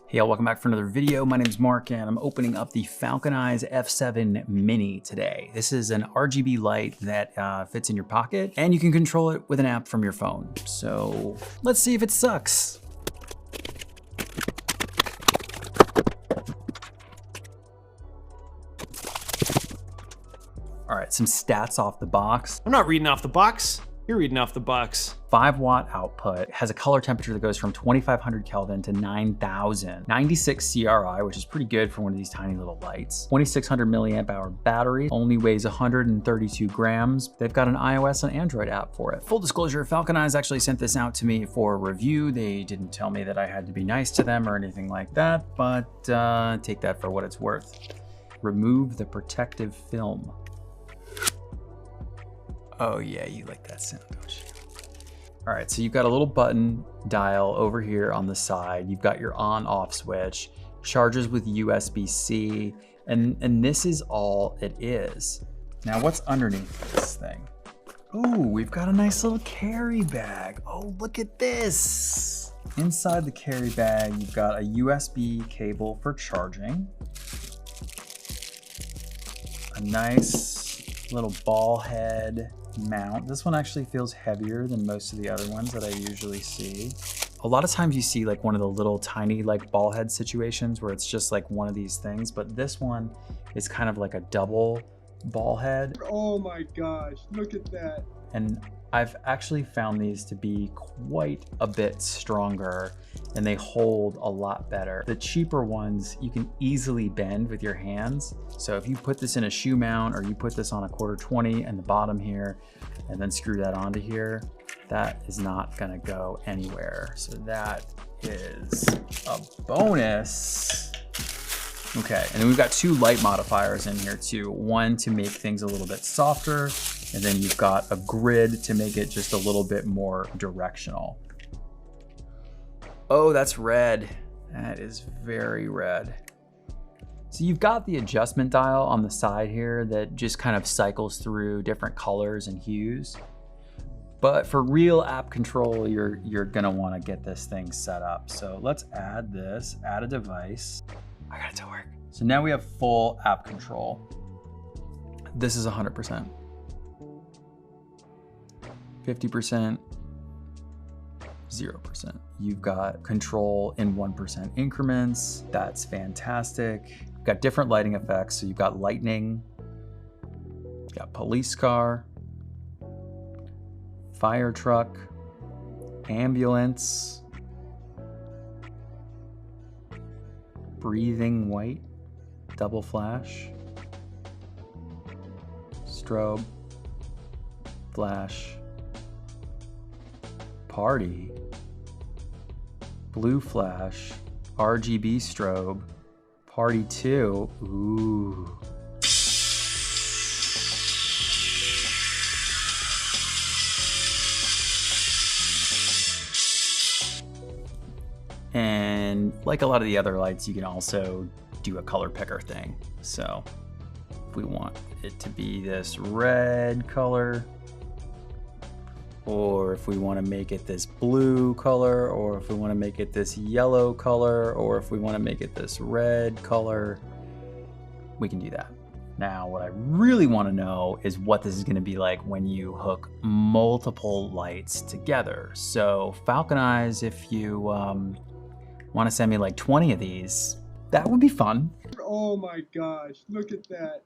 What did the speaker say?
Hey y'all, welcome back for another video. My name is Mark and I'm opening up the Falconeyes F7 Mini today. This is an RGB light that fits in your pocket and you can control it with an app from your phone. So let's see if it sucks. All right, some stats off the box. I'm not reading off the box. You're reading off the box. 5-watt output, has a color temperature that goes from 2500 Kelvin to 9000. 96 CRI, which is pretty good for one of these tiny little lights. 2600 milliamp hour battery, only weighs 132 grams. They've got an iOS and Android app for it. Full disclosure, Falconeyes actually sent this out to me for review. They didn't tell me that I had to be nice to them or anything like that, but take that for what it's worth. Remove the protective film. Oh yeah, you like that sound, don't you? All right, so you've got a little button dial over here on the side. You've got your on-off switch, charges with USB-C, and this is all it is. Now what's underneath this thing? Ooh, we've got a nice little carry bag. Oh, look at this. Inside the carry bag, you've got a USB cable for charging. A nice little ball head mount. This one actually feels heavier than most of the other ones that I usually see. A lot of times you see like one of the little tiny like ball head situations where it's just like one of these things, but this one is kind of like a double ball head. Oh my gosh, look at that. And I've actually found these to be quite a bit stronger and they hold a lot better. The cheaper ones you can easily bend with your hands. So if you put this in a shoe mount or you put this on a 1/4-20 and the bottom here and then screw that onto here, that is not gonna go anywhere. So that is a bonus. Okay, and then we've got 2 light modifiers in here too. One to make things a little bit softer, and then you've got a grid to make it just a little bit more directional. Oh, that's red. That is very red. So you've got the adjustment dial on the side here that just kind of cycles through different colors and hues. But for real app control, you're gonna wanna get this thing set up. So let's add this, add a device. I got it to work. So now we have full app control. This is 100%. 50%, 0%. You've got control in 1% increments. That's fantastic. You've got different lighting effects. So you've got lightning, you've got police car, fire truck, ambulance, breathing white, double flash, strobe, flash, party, blue flash, RGB strobe, party 2, ooh. And like a lot of the other lights, you can also do a color picker thing. So if we want it to be this red color, or if we want to make it this blue color, or if we want to make it this yellow color, or if we want to make it this red color, we can do that. Now, what I really want to know is what this is going to be like when you hook multiple lights together. So Falconeyes, if you want to send me like 20 of these, that would be fun. Oh my gosh, look at that.